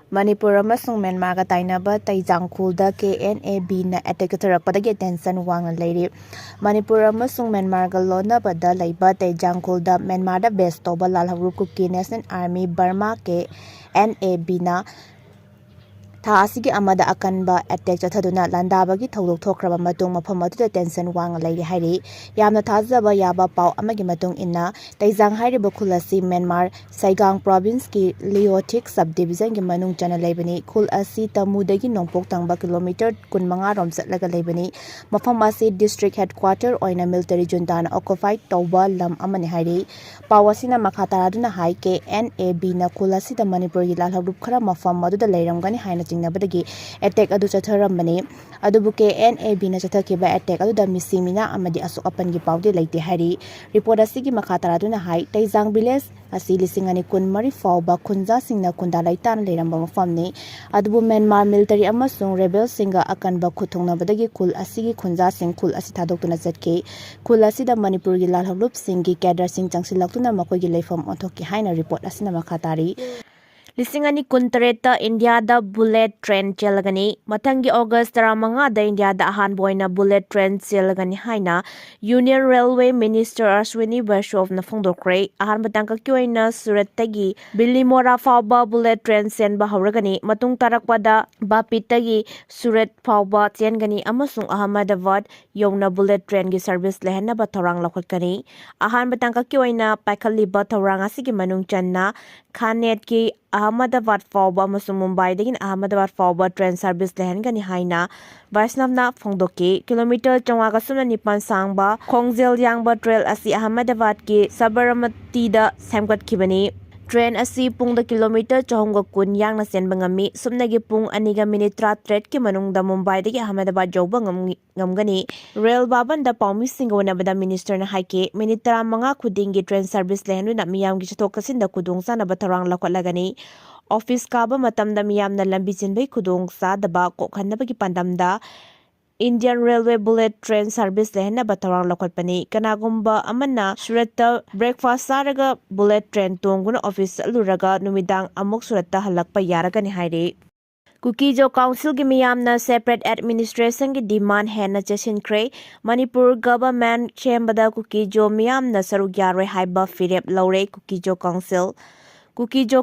Manipur amasung Myanmarga tainaba Taijangkhulda KNAB na attack tharakpadagi attention wangna leiri. Manipur amasung Myanmarga lonabada leiba Taijangkhulda Myanmarda base toba Laoukhre Kuki National Army Burma KNAB na tha asigi amada akanba attack chathaduna landabagi thodok thokraba matung mafam aduda tension wang leiri hairi yamna thajaba yaba pau amagi matung inna Taijang hairiba khul asi Myanmar Saigang province ki Laoukhre subdivision gi manung chana leibani khul asi tamudagi nongpok tangba kilometer 15 rom chatlaga leibani mafam asi district headquarter oina military junta na occupied tawba lam amani hairi pawasina makhatara duna hai KNAB na khul asi da Manipur gi Laoukhre khara mafam aduda leiramgani haina Badagi attack adu chatharamani adubu KNAB na chathakiba attack adu da misimina amadi asuk apan gi pawde leite hari report asigi makhatara duna hai Taijang village asi lisingani kun mari fawba khunja singna kunda laitan leiramba mafamni adubu Myanmar military amasung rebel singa akanba khuthongna badagi khul asigi khunja sing khul asi thadoktuna chatke khul asi da Manipur gi Laoukhre singi cadre sing changsilaktuna makoi gi leifam onthokki haina report asina makhatari Lisingani kuntareta India da bullet train chelagani matangi August 15 da India da ahan boina bullet train chelagani haina Union Railway Minister Ashwini Vaishnav na phongdokre ahan batangka kyoina Surat tagi Bilimora fawba bullet train senba hauragani matung tarakpada Bapit tagi Surat fawba chengani amasung Ahmedabad yongna bullet train gi service lehenna ba thorang lokhatkani ahan batangka kyoina paikhaliba thorang asigi manung channa Khanet ki Ahmedabad fawba amasung Mumbai dagin Ahmedabad fawba train service lehengani haina Vaishnavna phongdoki kilometer chawga sumna nipan sangba khongjel yangba trail asi Ahmedabad ki Sabarmati da semgatkibani train asi pungda kilometer chahumga kun yangna senba ngami sumnagi pung aniga minute 33 ki manungda Mumbai dagi Ahmedabad jawba ngamgani rail baban da paumi singona bada minister na haike minute 35 khudingi train service lehenuna miyamgi chathok kasinda kudung sana batharang lakwalagani office kaba matamda miyamna lambi chinbai kudung sa daba kokhanabagi pandamda Indian Railway Bullet Train Service lehna batawang lakwatpani kanagumba amana Suratta breakfast saraga bullet train tonguna office luraga numidang amuk Suratta halakpa yaraga ni hairi Kuki-Zo Council gi miyamna separate administration gi demand hena Thamkhre Manipur government Sembada Kuki-Zo miyamna Saruk Yaroi hyriba firep laure Kuki-Zo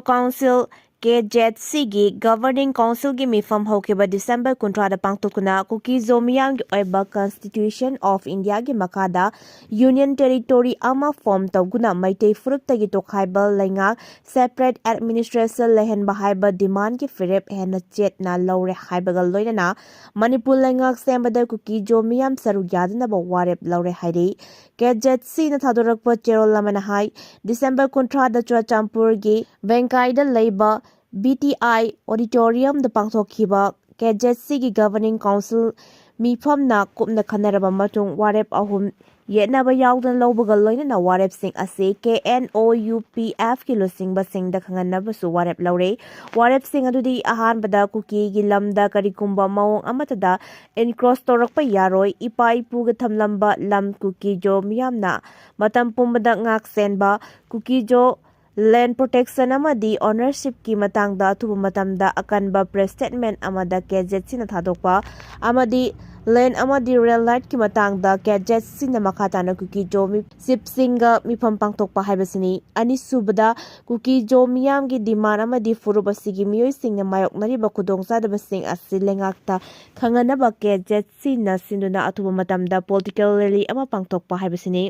Council KJC gi Governing Council gi mifam hokiba December kuntrada pangtukuna Kuki-Zo miyam gi oiba Constitution of India gi makada Union Territory ama form tawguna maitei furup tagi tokhaiba lainga separate administration lehen bahaiba demand gi firep hena chet na laure haibaga loinana Manipur lainga Sembada Kuki-Zo miyam Saruk yadna ba Warep laure hairi KJC na thadorakpa cherol lamana hai December kuntrada Churachampur gi Venkaida leiba BTI Auditorium the Pangthokhiba KJC gi Governing Council mifam na kupna khanaraba matung Warep ahum yetnaba yawdan lawbaga loinana Warep sing ase KNOUPF ki losingba singda khanganaba su Warep laure Warep sing adudi ahan bada Kuki gi lamda karikumba mawong amatada encroach torakpa Yaroi ipai puga thamlamba lam Kuki-Zo miyamna matam pumbada ngak senba Kuki-Zo Land protection amadi ownership ki matangda thuba matamda akanba press statement amada KJC na thadokpa amadi land amadi rail light ki matangda KJC na makhatana Kuki-Zo sipsinga mifam pangtokpa haibasini anisubada Kuki-Zo miyam gi demand amadi furubasigi miyoi singna mayoknariba khudongsadaba sing asi lengakta khanganaba KJC na sinduna athuba matamda political rally ama pangtokpa haibasini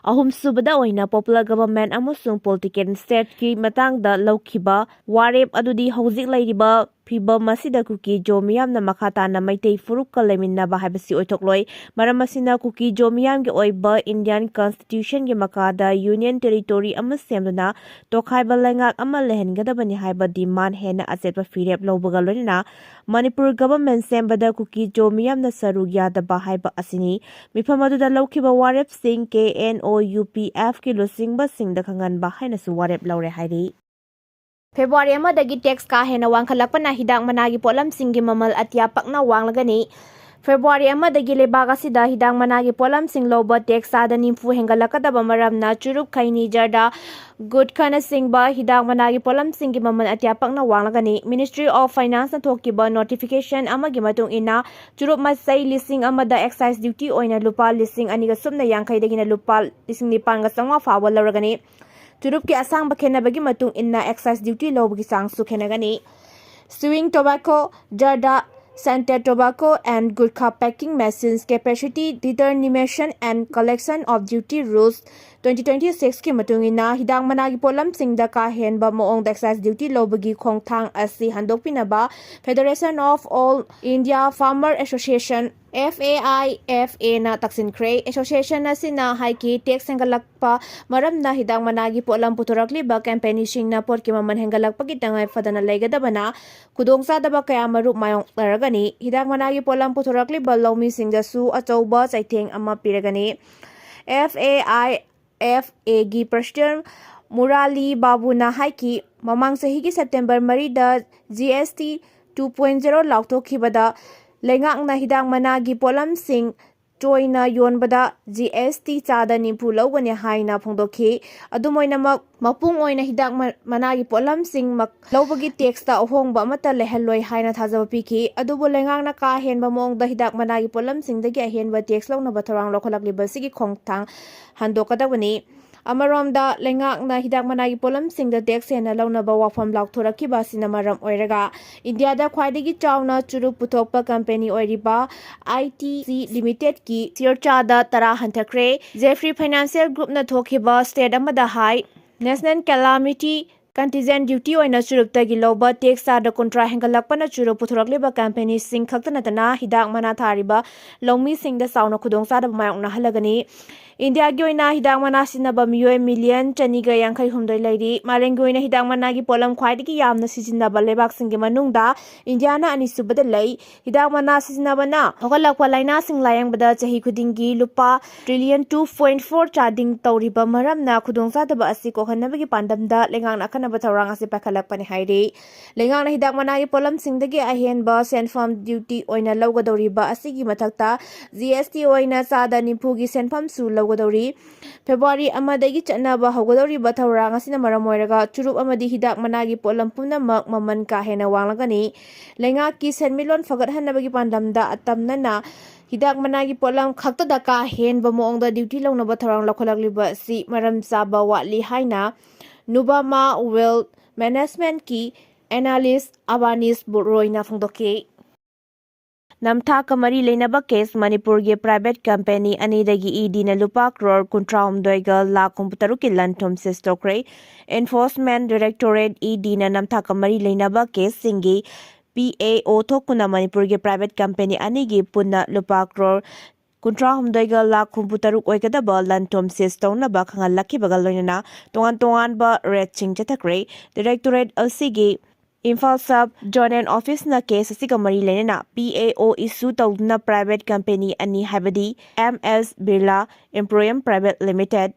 ahum subada oina popular government amasung political state ki matangda laukhiba Warep adudi hojik lairiba phiba masida Kuki-Zo miyamna makhatana maitei furukka leminaba haibasi oithokloi maramasina Kuki-Zo miyamgi oiba Indian Constitution gi makada Union Territory ama semduna tokhaiba lengak ama lehengadabani haiba demand hena achetpa firep lawbaga loinana Manipur government Sembada Kuki-Zo miyamna Saruk yadaba haiba asini mifam aduda laukhiba Warep sing KNOUPF ki losingba singda khanganba hainasu Warep laure hairi February amadagi tax ka hena wangkhalakpana hidak managi polam singgi mamal atya pakna wanglagani February amadagi lebak asida hidang managi polamsing loba taxada nimfu hengalakadaba maramna churup khaini jarda gudkhana singba hidang managi polamsinggi maman atyapakna wanglagani. Ministry of Finance na thokiba notification amagi matung ina churup masai lising amada excise duty oina lupa lising aniga sumna yangkhaidagina lupa lising nipan ga sangwa fawa lawragani. Churup ki asang bakena bagi matung ina excise duty lobagi sang sukhenagani. Chewing tobacco jarda scented tobacco and gutkha packing machines capacity determination and collection of duty rules 2026 ki matungina hidang managi polam singda ka henba moong excise duty lobagi khongthang asi handokpinaba Federation of All India Farmer Association FAIFA na Thamkhre Association na sina haiki tax hengalakpa maramna hidang managi polam puturakliba campaign singna porki maman hengalakpa gitangai fadana laigadabana khudongsadaba kaya marup mayong laragani hidang managi polam puturakliba lawmi singdasu achauba chaitheng ama piragani. FAIFA gi president Murali Babuna haiki mamang sahigi September marida GST 2.0 lauktokhibada Lengakna hidang managi polam sing toina yonbada GST chada nimpu lawani haina phongdokhi adumoina mapung oina hidang managi polam sing mak lawbagi tax ta ohongba mata lehaloi haina thajaba pikhi adubo lengakna ka henba mongda hidak managi polam sing dagi henba tax lawna batharang lokholakli basigi khongthang handokadawani. Amaromda lengakna hidak managi polam singda tax hena lawnaba wafam laukthoraki basina maram oiraga India da khwaidagi chawna churup puthokpa company oiriba ITC Limited ki sirchada tara hanthakre. Jeffrey Financial Group na thokiba state amada high National Calamity Contingent duty oina churuptagi loba tax sada kontra hengalakpana churup puthorakleba company sing khaktanatana hidak mana thariba lawmi singda sauna khudong sada mayokna halagani. India gi oina hidang mana sinaba miyoi million chaniga yankhai humdoi lairi malengi oina hidang managi polam khwaidagi yamna sizinaba lebak singgi manungda India na anisubada lei hidang mana sizinaba na hogalakwa laina sing layangbada chahi khudingi lupa trillion 2.4 chading tawriba maramna khudongsadaba asi kokhanabagi pandamda lengangna kanaba thawrang asi pakhalakpani hairi lengangna hidang managi polam singdagi ahenba senfam duty oina lawgadoriba asigi mathakta GST oina sada nimpugi senfam su lawgadori February amadagi chanaba hawgadori bathawrang asina maram oiraga churup amadi hidak managi polam punamak maman ka hena wanglagani lengaki senmilon fagathanabagi pandamda atamnana hidak managi polam khaktada ka henba moongda duty lawna bathawrang lakholagliba si maram saba watli haina nubama wealth management ki analyst Abanis Buroina phongdoke. Namtha kamari leinaba case Manipur ge private company anidagi ED na lupa crore kuntraumdoiga lakh 13 ki lanthum sistokre enforcement directorate ED na namtha kamari leinaba case singi PAO thokuna Manipur ge private company anigi punna lupa crore kuntraumdoiga lakh 13 oigadaba lanthum sistona ba khangal lakhi bagal loinana tongan ba red ching chathakre directorate asigi Imphal Sub Joint Office na case asiga mari lenana PAO issue tawduna private company ani habadi MS Birla Emporium Private Limited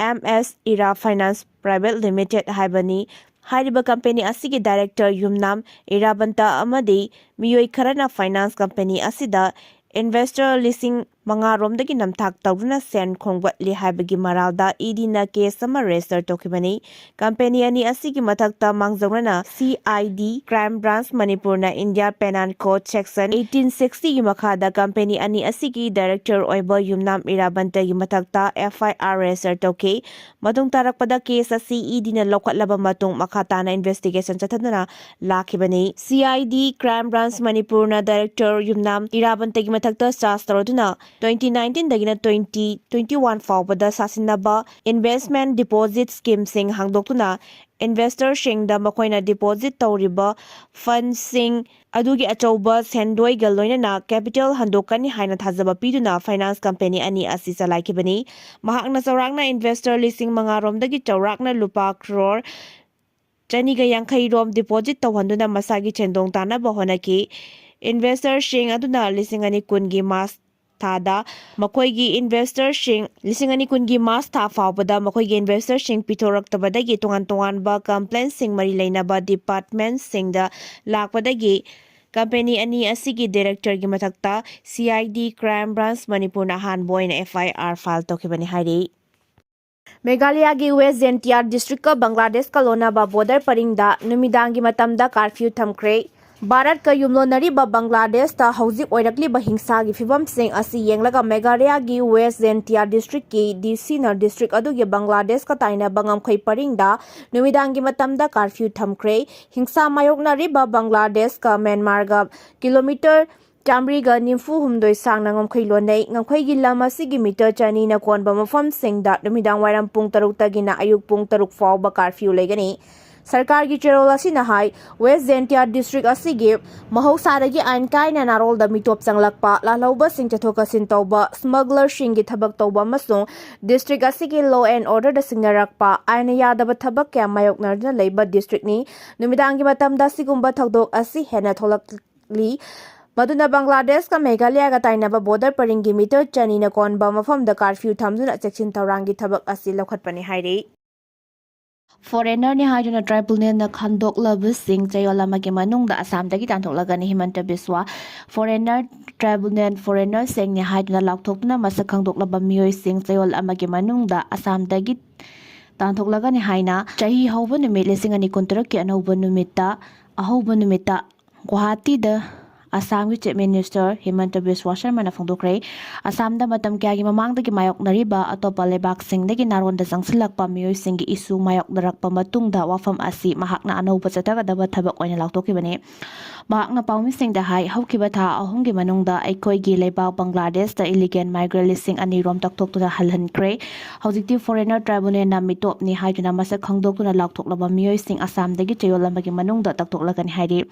MS Ira Finance Private Limited habani hyriba company asigi director yumnam Irabanta amadi miyoi kharana finance company asida investor lising manga romdagi namthak tawduna sen khongwatli haibagi maralda idina case sama register tokibani company ani asigi mathakta mangjawnana CID crime branch Manipur na India Penal Code section 1860 gi makhada company ani asigi director oiba yumnam irabanta gi mathakta FIR register toki matung tarakpada case asi idina lokhatlaba matung makhatana investigation chathandana lakhibani CID crime branch Manipur na director yumnam irabanta gi mathakta charge taroduna 2019 dagina 2021 fawbada sasinaba investment deposit scheme sing hangdoktuna investor singda makoina deposit tawriba fund sing adugi achauba sendoi galoinana capital handokani haina thajaba piduna finance company ani asi chalaikibani mahakna chawrakna investor lising mangaromdagi chawrakna lupa crore chaniga yankhai rom deposit tawhanduna masagi chendong tanaba honaki investor sing aduna lising ani kungi mas thada makoigi investor sing lising ani kungi mas tha fawbada makoigi investor sing pitoraktabadagi tongan ba complaints sing mari leinaba department singda lakpadagi Company ani asigi director gi mathakta CID Crime Branch Manipur na hanbo ina FIR file tokibani hairi. Meghalaya gi West Zentiar district ka Bangladesh ka lonaba border paringda numidangi matamda curfew thamkhre. Bharat ka yumlonariba Bangladesh ta hauzik oirakliba hingsa gi fibam sing asi yenglaga Meghalaya gi West Zentiar district ki DC na district adugi Bangladesh ka taina bangam khai paringda numidangi matamda curfew thamkhre. Hingsa mayoknariba Bangladesh ka Myanmar ga kilometer Chambriga nimfu humdoi sang na ngamkhai lonei ngamkhai gi lama sigi meter chani na konba mafam singda numidang wairam pung taruk tagina ayuk pung taruk fawba curfew legani. Sarkar gi cherol asina hai West Zentiar district asigi mahausaragi ain kaina narol da mitop changlakpa lalauba sing chathoka sin tawba smuggler sing gi thabak tawba masung district asigi law and order da singnarakpa aina yadaba thabak kya mayoknarna leiba district ni numidang gi matamda sigumba thakdok asi hena tholakli Maduna Bangladesh ka Meghalaya ka tainaba border paringi meter chani na konba mafam da curfew thamjuna Taxation tawrangi thabak asi laukhatpani hairi. Foreigner ni hajuna tribal ne na khandok labusing chayola magi manung da Assam dagi tantoklagani Himanta Biswa foreigner tribal ne foreigner sing ni hajuna laukthokna masak khandok laba miyoi sing chayol amagi manung da Assam dagi tantoklagani haina chahi hauba numit lesing ani kontarak ki anouba numita ahauba numita Guwahati da Assam ki Chief Minister Himanta Biswa Sharma na phongdokre Assam da matam kyagi mamang dagi mayok nariba atopa lebak sing dagi naron da jangsilakpa miyoy sing gi isu mayok darakpa matung da wafam asi mahakna anouba chatagadaba thabak oina lauktokibani mahakna paumi sing da hai haukiba tha ahum gi manung da aikoi gi lebak Bangladesh da illegal migrant listing ani rom taktok tuna halhankre hojikti foreigner tribune na mitop ni haijuna masa khangdok tuna lauktoklaba miyoy sing Assam dagi chayolama gi manung da taktoklagani hairi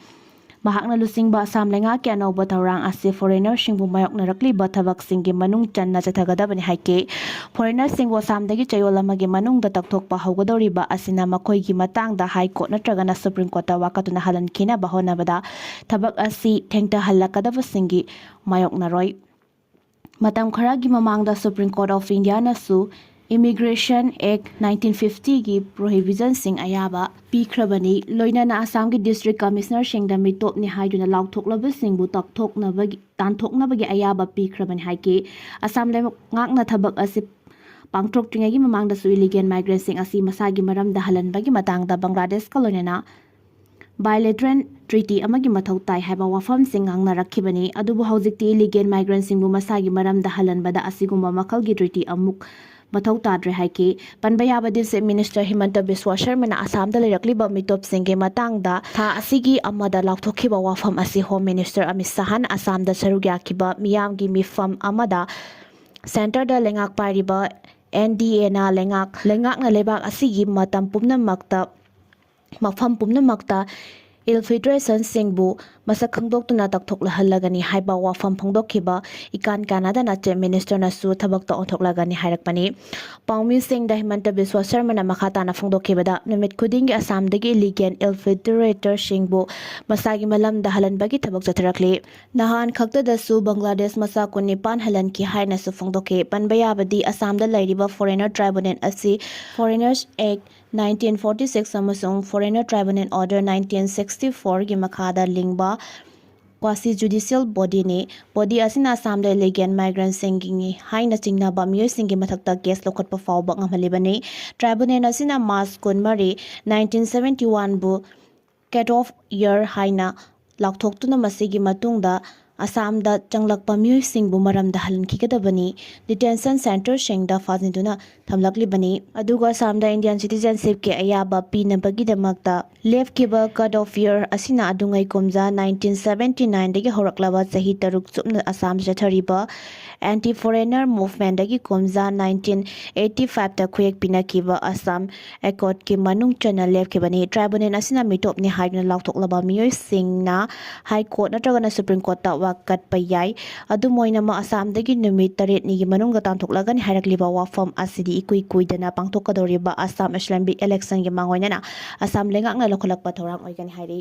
Mahakna lusingba Assam lenga ki anouba tawrang asi foreigner singbu mayok narakli ba thabak singgi manung channa chathagadabani haike foreigner singbu Assam dagi chayolama gi manung da takthokpa haugadoriba asina makhoi gi matang da high court natragana supreme court ta wakatuna halankina bahona bada thabak asi thengta halakadaba singgi mayok naroi matam khara gi mamang da Supreme Court of India na su Immigration Act 1950 gi prohibition sing ayaba pikhrabani loinana Assam gi district commissioner singda mitop ni haiduna laukthokloba singbu takthoknabagi tanthoknabagi ayaba pikhrabani haike Assam le ngakna thabak asi pangthok tringagi mamangda su illegal migrants sing asi masagi maram da halanbagi matangda Bangladesh ka loinana bilateral treaty amagi mathau tai haiba wafam sing ngangna rakhibani adubu hojikti illegal migrants singbu masagi maram da halanbada asigumba makhlgi treaty amuk Mathau tadre haike panbayaba Chief Minister Himanta Biswa Sharma na Assam da lerakliba mitop singge matangda tha asigi amada laukthokiba wafam asi Home Minister Amit Shah na Assam da saruk yakiba miyamgi mifam amada center da lengak pariba NDA na lengak na lebak asigi matam pumnamakta mafam pumnamakta Infiltration singbu masak khangdok tuna takthok lahalagani haiba wafam phongdokhiba ikan Canada na Chief Minister na su thabak ta onthoklagani hairakpani Paumi Singh da Himanta Biswa Sharma na makhata na phongdokhibada numit khudingi Assam dagi illegal infiltrator singbu masagi malam da halanbagi thabak chatharakli nahan khakta da su Bangladesh masa kunipan halan ki haina su phongdokhe panbayabadi Assam da lairiba foreigner tribunal asi Foreigners Act 1946 amasung Foreigner Tribunal Order 1964 gi makhada lingba quasi judicial body ne body asina Assam da illegal migrant singi haina chingna ba miyoy singi mathakta case lokhatpa fawba ngamalibani tribunal asina March 19 1971 bu cut off year haina laukthoktu na masigi matungda Assam da changlakpa miyoy singbu maram da halankhikadabani detention center singda fazinduna thamlaklibani aduga Assam da Indian citizenship ke ayaba pinabagidamagta lefkiba cut off year asina adungai komja 1979 dagi horaklaba chahi taruk chupna Assam jathariba anti foreigner movement dagi komja 1985 ta khuyek pinakiba Assam accord ki manung chana lefkibani tribunal asina mitop ni haidna lauktoklaba miyoy singna high court natragana Supreme Court ta kat payai adu moina ma Assam dagi numit taret ni gi manung ga tanthoklagani hairakliba wafam asidi ikui kuidana pangthokadoriba Assam Islamic election gi mangoina na Assam lengak na lokholak pathorang oigani hairi